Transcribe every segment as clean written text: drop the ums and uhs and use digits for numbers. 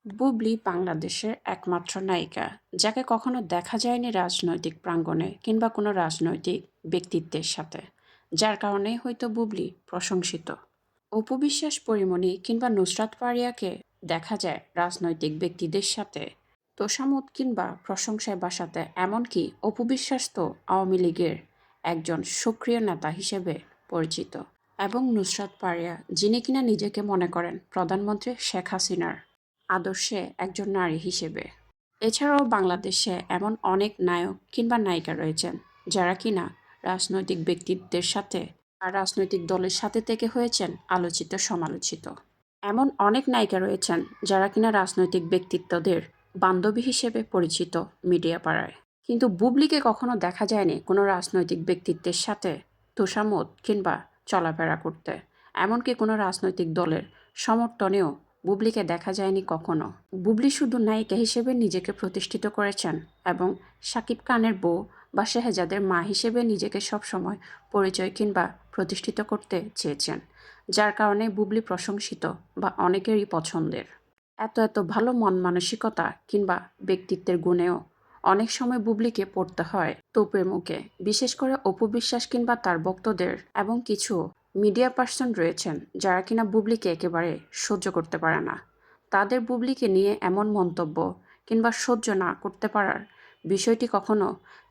বুবলি বাংলাদেশের একমাত্র নায়িকা যাকে কখনো দেখা যায়নি রাজনৈতিক প্রাঙ্গণে কিংবা কোনো রাজনৈতিক ব্যক্তিত্বের সাথে, যার কারণে হয়তো বুবলি প্রশংসিত। অপু বিশ্বাস পরীমণি কিংবা নুসরাত ফারিয়াকে দেখা যায় রাজনৈতিক ব্যক্তিদের সাথে তোষামোদ কিংবা প্রশংসায় বাসাতে। এমনকি অপু বিশ্বাস তো আওয়ামী লীগের একজন সক্রিয় নেতা হিসেবে পরিচিত, এবং নুসরাত ফারিয়া যিনি কিনা নিজেকে মনে করেন প্রধানমন্ত্রী শেখ হাসিনার আদর্শে একজন নারী হিসেবে। এছাড়াও বাংলাদেশে এমন অনেক নায়ক কিংবা নায়িকা রয়েছেন যারা কিনা রাজনৈতিক ব্যক্তিত্বের সাথে আর রাজনৈতিক দলের সাথে থেকে হয়েছেন আলোচিত সমালোচিত। এমন অনেক নায়িকা রয়েছেন যারা কিনা রাজনৈতিক ব্যক্তিত্বদের বান্ধবী হিসেবে পরিচিত মিডিয়া পাড়ায়। কিন্তু বুবলিকে কখনো দেখা যায়নি কোনো রাজনৈতিক ব্যক্তিত্বের সাথে তোষামোদ কিংবা চলাফেরা করতে। এমনকি কোনো রাজনৈতিক দলের সমর্থনেও বুবলিকে দেখা যায়নি কখনো। বুবলি শুধু নায়িকা হিসেবে নিজেকে প্রতিষ্ঠিত করেছেন এবং শাকিব খানের বউ বা শেহজাদের মা হিসেবে নিজেকে সবসময় পরিচয় কিংবা প্রতিষ্ঠিত করতে চেয়েছেন, যার কারণে বুবলি প্রশংসিত বা অনেকেরই পছন্দের। এত ভালো মন মানসিকতা কিংবা ব্যক্তিত্বের গুণেও অনেক সময় বুবলিকে পড়তে হয় তোপের মুখে, বিশেষ করে অপু বিশ্বাস কিংবা তার ভক্তদের। এবং কিছু মিডিয়া পার্সন রয়েছেন যারা কিনা বুবলিকে একেবারে সহ্য করতে পারে না। তাদের বুবলিকে নিয়ে এমন মন্তব্য কিংবা সহ্য না করতে পারার বিষয়টি কখনো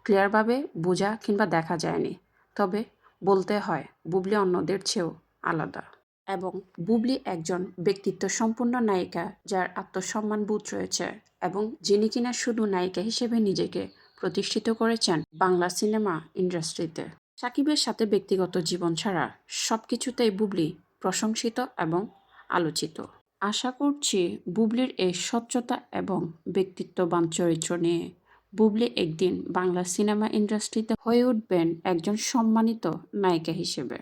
ক্লিয়ারভাবে বোঝা কিংবা দেখা যায়নি। তবে বলতে হয় বুবলি অন্যদের চেয়েও আলাদা, এবং বুবলি একজন ব্যক্তিত্ব সম্পন্ন নায়িকা যার আত্মসম্মানবোধ রয়েছে, এবং যিনি কিনা শুধু নায়িকা হিসেবে নিজেকে প্রতিষ্ঠিত করেছেন বাংলা সিনেমা ইন্ডাস্ট্রিতে। সাকিবের সাথে ব্যক্তিগত জীবন ছাড়া সব কিছুতেই বুবলি প্রশংসিত এবং আলোচিত। আশা করছি বুবলির এই স্বচ্ছতা এবং ব্যক্তিত্ববান চরিত্র নিয়ে বুবলি একদিন বাংলা সিনেমা ইন্ডাস্ট্রিতে হয়ে উঠবেন একজন সম্মানিত নায়িকা হিসেবে।